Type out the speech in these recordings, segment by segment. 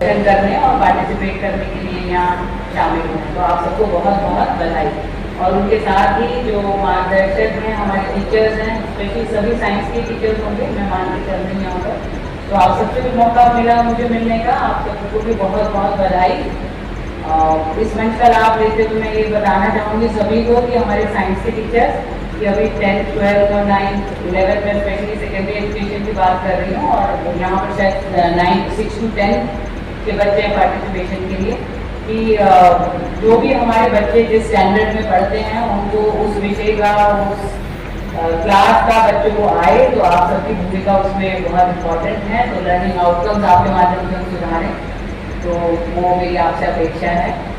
करने और पार्टिसिपेट करने के लिए यहाँ शामिल हुए। तो आप सबको बहुत बहुत बधाई। और उनके साथ ही जो मार्गदर्शक हैं, हमारे टीचर्स हैं, स्पेशली सभी साइंस के टीचर्स होंगे, मैं मान के चल रही यहाँ पर। तो आप सबसे भी मौका मिला मुझे मिलने का, आप सबको भी बहुत बहुत बधाई। इस मंच का लाभ लेते हुए मैं ये बताना चाहूँगी सभी को कि हमारे साइंस के टीचर्स कि अभी 10th 12th और 9th 11th में स्पेशली सेकेंडरी एजुकेशन की बात कर रही हूँ, और यहाँ पर शायद 9 6 to 10 के बच्चे हैं पार्टिसिपेशन के लिए, कि जो भी हमारे बच्चे जिस स्टैंडर्ड में पढ़ते हैं उनको उस विषय का, उस क्लास का बच्चों को आए, तो आप सबकी भूमिका उसमें बहुत इम्पोर्टेंट है। तो लर्निंग आउटकम्स आपके माध्यम से हम सुधारें, तो वो मेरी आपसे अपेक्षा है।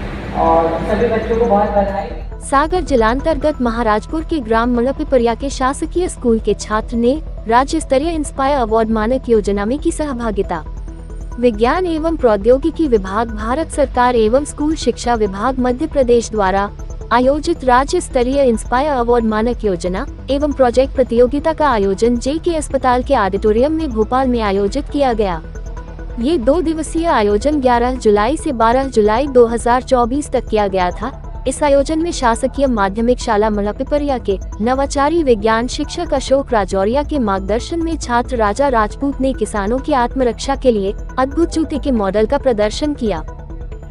और सभी बच्चों को बहुत बधाई। सागर जिलांतर्गत महाराजपुर के ग्राम मलपिपरिया के शासकीय स्कूल के छात्र ने राज्य स्तरीय इंस्पायर अवार्ड मानक योजना में की सहभागिता। विज्ञान एवं प्रौद्योगिकी विभाग, भारत सरकार एवं स्कूल शिक्षा विभाग मध्य प्रदेश द्वारा आयोजित राज्य स्तरीय इंस्पायर अवार्ड मानक योजना एवं प्रोजेक्ट प्रतियोगिता का आयोजन JK अस्पताल के ऑडिटोरियम में भोपाल में आयोजित किया गया। ये 2 दिवसीय आयोजन 11 जुलाई से 12 जुलाई 2024 तक किया गया था। इस आयोजन में शासकीय माध्यमिक शाला मलपिपरिया के नवाचारी विज्ञान शिक्षक अशोक राजौरिया के मार्गदर्शन में छात्र राजा राजपूत ने किसानों की आत्मरक्षा के लिए अद्भुत जूते के मॉडल का प्रदर्शन किया।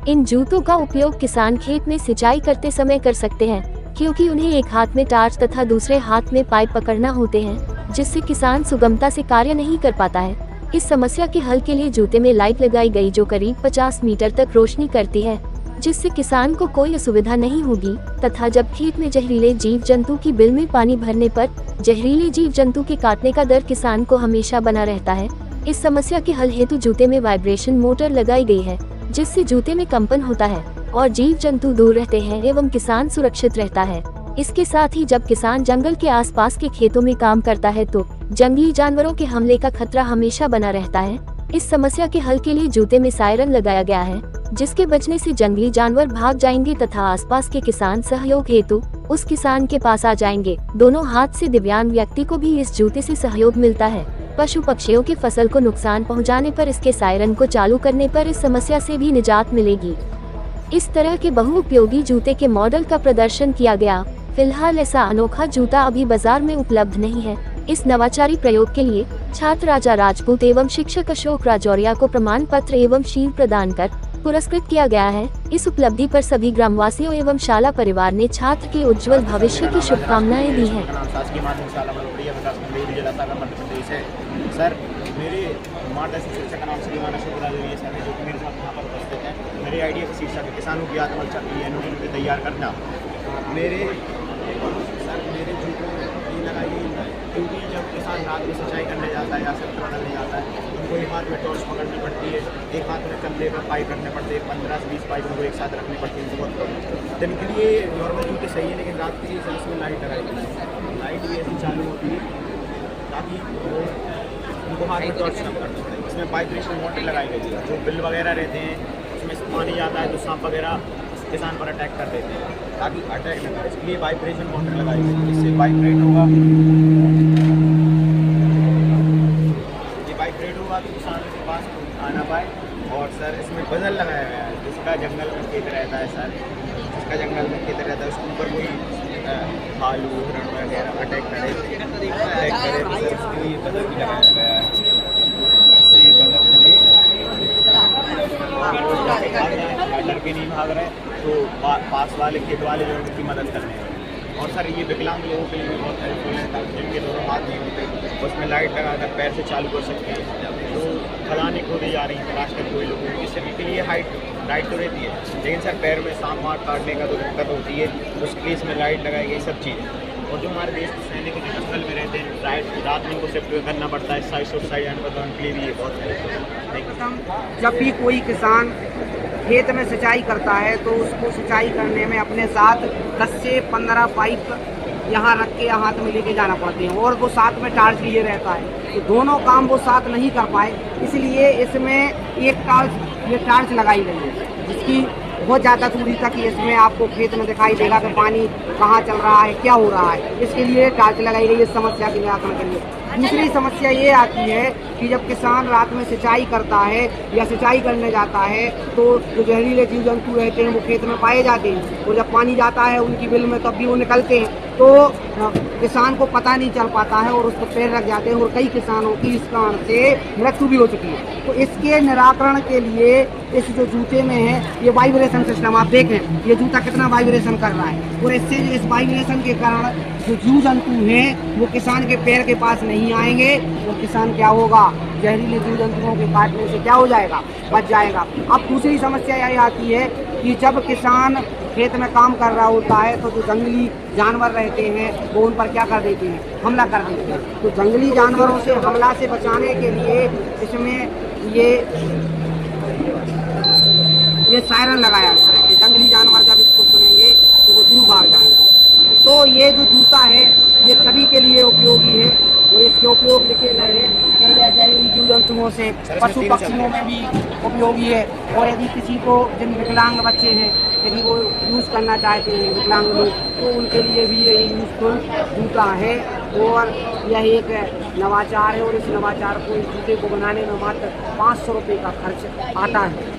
इन जूतों का उपयोग किसान खेत में सिंचाई करते समय कर सकते हैं, क्योंकि उन्हें एक हाथ में टार्च तथा दूसरे हाथ में पाइप पकड़ना होते हैं, जिससे किसान सुगमता से कार्य नहीं कर पाता है। इस समस्या के हल के लिए जूते में लाइट लगाई गई, जो करीब 50 मीटर तक रोशनी करती है, जिससे किसान को कोई असुविधा नहीं होगी। तथा जब खेत में जहरीले जीव जंतु की बिल में पानी भरने पर जहरीले जीव जंतु के काटने का डर किसान को हमेशा बना रहता है। इस समस्या के हल हेतु जूते में वाइब्रेशन मोटर लगाई गई है, जिससे जूते में कंपन होता है और जीव जंतु दूर रहते हैं एवं किसान सुरक्षित रहता है। इसके साथ ही जब किसान जंगल के आसपास के खेतों में काम करता है तो जंगली जानवरों के हमले का खतरा हमेशा बना रहता है। इस समस्या के हल के लिए जूते में सायरन लगाया गया है, जिसके बजने से जंगली जानवर भाग जाएंगे तथा आसपास के किसान सहयोग हेतु उस किसान के पास आ जाएंगे। दोनों हाथ से दिव्यांग व्यक्ति को भी इस जूते से सहयोग मिलता है। पशु पक्षियों के फसल को नुकसान पहुंचाने पर इसके सायरन को चालू करने पर इस समस्या से भी निजात मिलेगी। इस तरह के बहुउपयोगी जूते के मॉडल का प्रदर्शन किया गया। फिलहाल ऐसा अनोखा जूता अभी बाजार में उपलब्ध नहीं है। इस नवाचारी प्रयोग के लिए छात्र राजा राजपूत एवं शिक्षक अशोक राजौरिया को प्रमाण पत्र एवं शील्ड प्रदान कर पुरस्कृत किया गया है। इस उपलब्धि पर सभी ग्रामवासियों एवं शाला परिवार ने छात्र के उज्जवल भविष्य की शुभकामनाएं दी हैं। सर, मेरे मार्गदर्शक शिक्षक का नाम श्रीमान अशोक राजौरिया सर है, जो कि मेरे साथ यहाँ पर उपस्थित है। मेरे आइडिया का शीर्षक है किसानों की आत्मरक्षा के लिए एनओसी तैयार करना। मेरे जूतों में ये लगाई गई, क्योंकि जब किसान रात में सिंचाई करने जाता है या सब्जी बदलने जाता है, उनको एक हाथ में टॉर्च पकड़नी पड़ती है, एक हाथ में कंधे पर पाइप रखने पड़ते हैं, 15 से 20 पाइप उनको एक साथ रखनी पड़ती है। बहुत दिन के लिए नॉर्मल जूते सही है, लेकिन रात के लिए उसमें लाइट लगाई गई है। लाइट भी ऐसी चालू होती है ताकि उनको हाथ में टॉर्च न करना पड़े। इसमें वाइब्रेशन मोटर लगाई गई है, जो बिल वगैरह रहते हैं उसमें से पानी जाता है तो सांप वगैरह किसान पर अटैक कर देते हैं, ताकि अटैक न करे। इसलिए वाइब्रेशन मोटर लगाई गई है, इससे वाइब्रेट होगा, ये वाइब्रेट होगा तो किसान के पास आना पाए। और सर, इसमें बजल लगाया गया है, जिसका जंगल में खेत रहता है सर, जिसका जंगल में खेत रहता है उसके ऊपर कोई भालू हिरण वगैरह अटैक करे तो सर उसके लिए बजल भी लगाया गया है। इससे बजल चले डर के नहीं भाग रहे तो पास वाले खेत वाले जो उनकी मदद करने हैं। और सर, ये विकलांग लोगों के लिए बहुत हेल्पफुल है, जिनके दोनों हाथ नहीं होते, उसमें लाइट लगाकर पैर से चालू कर सकते हैं। तो खदानें खोदी जा रही हैं खासकर कोई लोगों की, सभी के लिए लाइट तो रहती है, लेकिन सर पैर में सांप मार काटने का तो दिक्कत होती है, उसके लिए इसमें लाइट लगाई गई सब चीज़। और जो हमारे देश के सैनिक जो जंगल में रहते हैं, रात में उनको शिफ्ट करना पड़ता है, साइड एंड पर, तो उनके लिए भी ये बहुत हेल्पफुल। जब भी कोई किसान खेत में सिंचाई करता है तो उसको सिंचाई करने में अपने साथ 10 से 15 पाइप यहाँ रख के हाथ में लेके जाना पड़ते हैं, और वो साथ में टार्च लिए रहता है, तो दोनों काम वो साथ नहीं कर पाए, इसलिए इसमें एक टार्च लगाई गई है, जिसकी बहुत ज़्यादा दूरी तक इसमें आपको खेत में दिखाई देगा कि पानी कहाँ चल रहा है, क्या हो रहा है। इसके लिए टार्च लगाई गई है समस्या के निराकरण के लिए। दूसरी समस्या ये आती है कि जब किसान रात में सिंचाई करता है या सिंचाई करने जाता है तो जो जहरीले जीव जंतु रहते हैं वो खेत में पाए जाते हैं, और जब पानी जाता है उनकी बिल में तब भी वो निकलते हैं, तो किसान को पता नहीं चल पाता है और उस पर पैर रख जाते हैं, और कई किसानों की इस कारण से मृत्यु भी हो चुकी है। तो इसके निराकरण के लिए इस जो जूते में है ये वाइब्रेशन सिस्टम, आप देखें ये जूता कितना वाइब्रेशन कर रहा है, और इससे इस वाइब्रेशन के कारण जो जीव जंतु हैं वो किसान के पैर के पास नहीं आएंगे, और किसान क्या होगा, जहरीले जीव जंतुओं के काटने से क्या हो जाएगा, बच जाएगा। अब दूसरी समस्या यही आती है कि जब किसान खेत में काम कर रहा होता है तो जो जंगली जानवर रहते हैं वो उन पर क्या कर देते हैं, हमला कर देते हैं। तो जंगली जानवरों से हमला से बचाने के लिए इसमें ये सायरन लगाया गया है कि जंगली जानवर जब इसको सुनेंगे तो वो दूर भाग जाएंगे। तो ये जो जूता है ये सभी के लिए उपयोगी है, और इसके उपयोग लिखे गए हैं जहरीली जीव जंतुओं से पशु पक्षियों में भी उपयोगी है। और यदि किसी को जिन विकलांग बच्चे हैं यदि वो यूज़ करना चाहते हैं विकलांग लोग, तो उनके लिए भी ये यूज़फुल जूता है, और यह एक नवाचार है, और इस नवाचार को, इस जूते को बनाने में मात्र 500 रुपये का खर्च आता है।